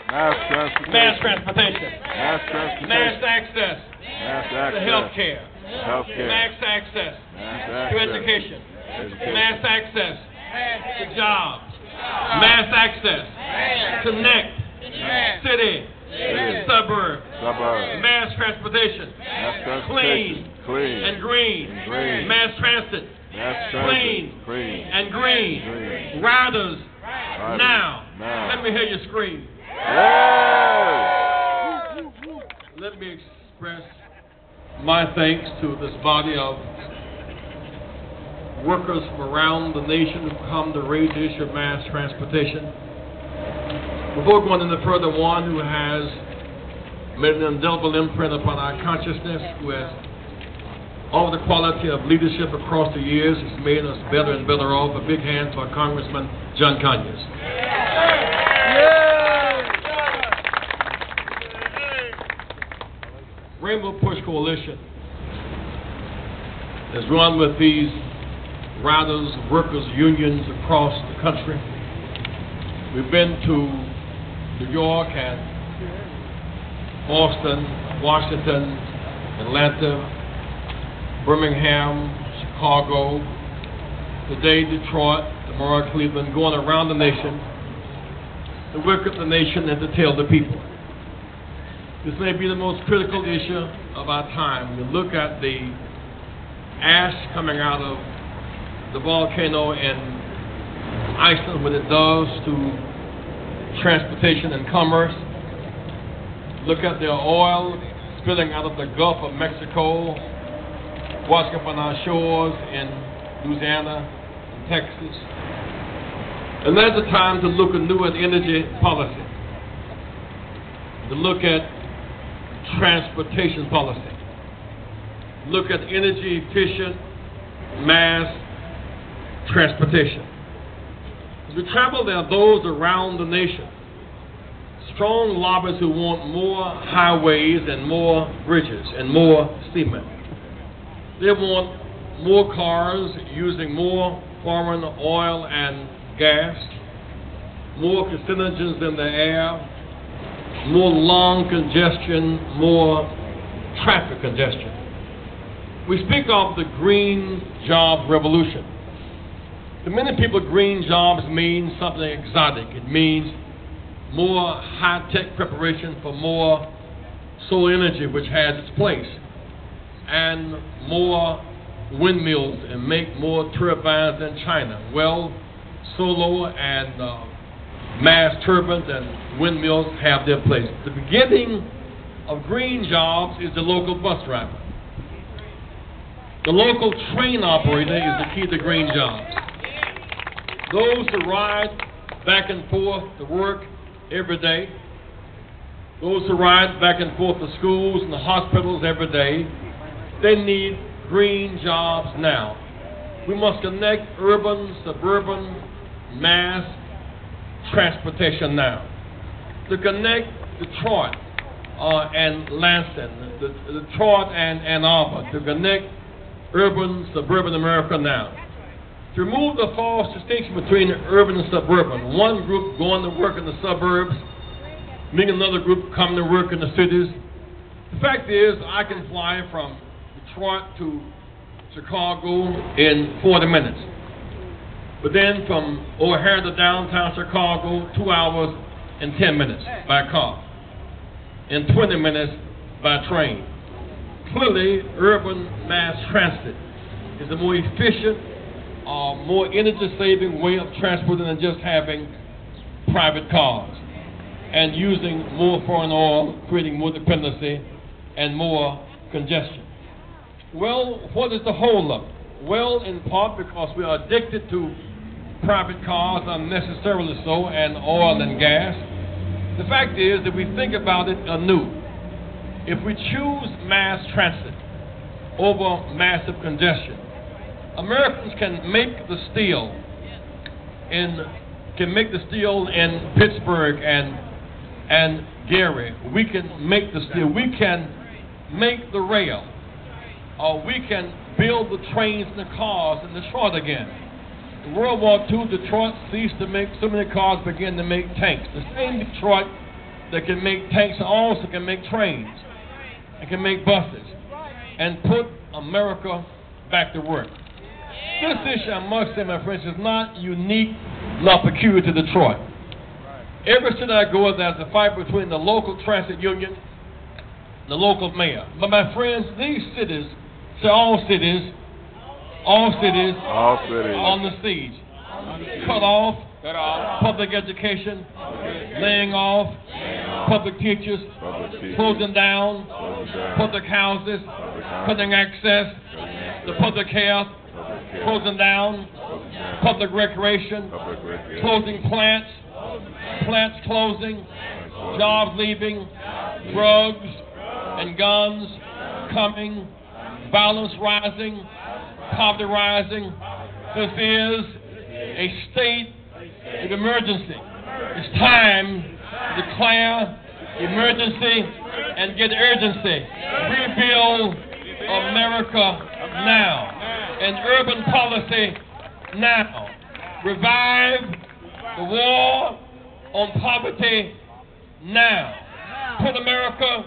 Mass transportation. Mass access to health care. Mass access to education. Mass access to jobs. Mass access. Connect. City. Suburb. Mass transportation. Clean and green. Mass transit. Clean and green. Riders. Now. Let me hear you scream. Let me express my thanks to this body of workers from around the nation who come to raise the issue of mass transportation. Before going any further, one who has made an indelible imprint upon our consciousness, who has all the quality of leadership across the years, has made us better and better off. A big hand for Congressman John Conyers. Rainbow Push Coalition has run with these riders, workers, unions across the country. We've been to New York and Boston, Washington, Atlanta, Birmingham, Chicago, today Detroit, tomorrow Cleveland, going around the nation to wake up the nation and to tell the people. This may be the most critical issue of our time. You look at the ash coming out of the volcano in Iceland, what it does to transportation and commerce. Look at the oil spilling out of the Gulf of Mexico, washing up on our shores in Louisiana and Texas. And that's the time to look anew at energy policy, to look at transportation policy, look at energy efficient mass transportation. As we travel, there are those around the nation, strong lobbyists who want more highways and more bridges and more cement. They want more cars using more foreign oil and gas, more carcinogens in the air, more lung congestion, more traffic congestion. We speak of the green job revolution. To many people, green jobs mean something exotic. It means more high-tech preparation for more solar energy, which has its place, and more windmills and make more turbines in China. Well, solar and mass turbines and windmills have their place. The beginning of green jobs is the local bus driver. The local train operator is the key to green jobs. Those who ride back and forth to work every day, those who ride back and forth to schools and the hospitals every day, they need green jobs now. We must connect urban, suburban, mass transportation now. To connect Detroit and Lansing, Detroit and Ann Arbor, to connect urban, suburban America now. To remove the false distinction between urban and suburban. One group going to work in the suburbs, meaning another group coming to work in the cities. The fact is, I can fly from Detroit to Chicago in 40 minutes. But then from O'Hare to downtown Chicago, 2 hours and 10 minutes by car, and 20 minutes by train. Clearly, urban mass transit is a more efficient, more energy-saving way of transporting than just having private cars and using more foreign oil, creating more dependency and more congestion. Well, what is the holdup? Well, in part because we are addicted to private cars, unnecessarily so, and oil and gas. The fact is that we think about it anew. If we choose mass transit over massive congestion, Americans can make the steel in Pittsburgh and Gary. We can make the steel. We can make the rail. We can build the trains and the cars in Detroit again. In World War II, Detroit ceased to make so many cars, began to make tanks. The same Detroit that can make tanks and also can make trains and can make buses and put America back to work. This issue, I must say, my friends, is not unique, not peculiar to Detroit. Every city I go, there's a fight between the local transit union and the local mayor. But my friends, these cities, all cities on the siege. Cut off public education, laying off public teachers, closing down public houses, cutting access to public health, closing down public recreation, closing plants closing, jobs leaving, drugs and guns coming, violence rising, poverty rising. This is a state of emergency. It's time to declare emergency and get urgency. Rebuild America now. And urban policy now. Revive the war on poverty now. Put America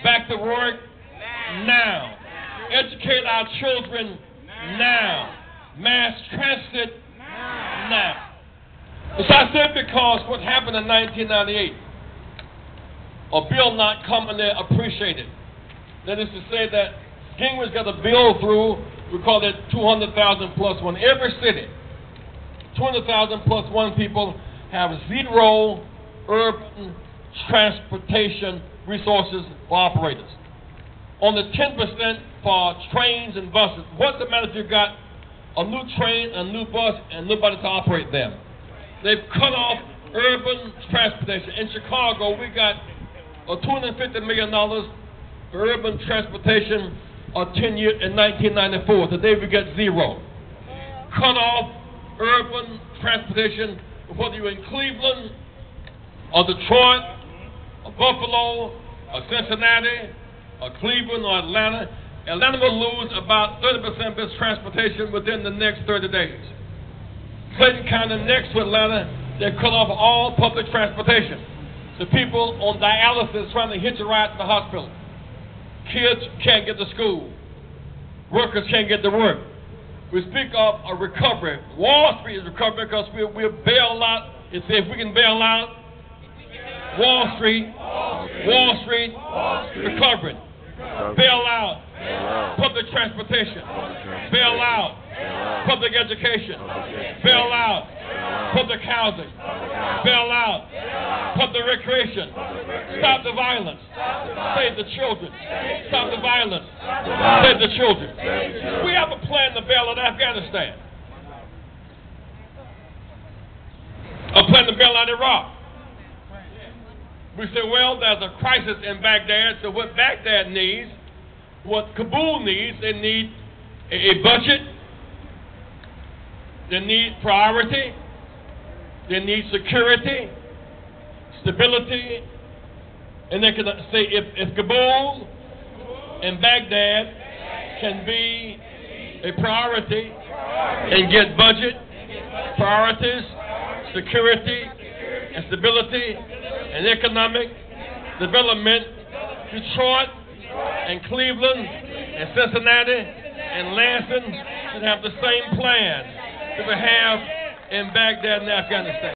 back to work now. Educate our children now. Mass transit now. As I said, because what happened in 1998, a bill not commonly appreciated. That is to say that Congress got a bill through, we call it 200,000 plus one. Every city, 200,000 plus one people have zero urban transportation resources for operators. Only 10% for trains and buses. What's the matter if you got a new train, a new bus, and nobody to operate them? They've cut off urban transportation. In Chicago, we got $250 million for urban transportation 10 years in 1994. Today we get zero. Cut off urban transportation, whether you're in Cleveland or Detroit or Buffalo or Cincinnati or Cleveland or Atlanta. Atlanta will lose about 30% of its transportation within the next 30 days. Clayton County, next to Atlanta, they cut off all public transportation. The people on dialysis trying to hitch a ride to the hospital. Kids can't get to school. Workers can't get to work. We speak of a recovery. Wall Street is recovering because we're bailed out. It's if we can bail out Wall Street, recovering. Bail out public transportation. Bail out public education. Bail out public housing. Bail out public recreation. Stop the violence. Save the children. Stop the violence. Save the children. We have a plan to bail out Afghanistan. A plan to bail out Iraq. We say, well, there's a crisis in Baghdad, so what Baghdad needs, what Kabul needs, they need a budget, they need priority, they need security, stability, and they can say if Kabul and Baghdad can be a priority and get budget, priorities, security, and stability, and economic development, Detroit and Cleveland and Cincinnati and Lansing should have the same plan that we have in Baghdad and Afghanistan.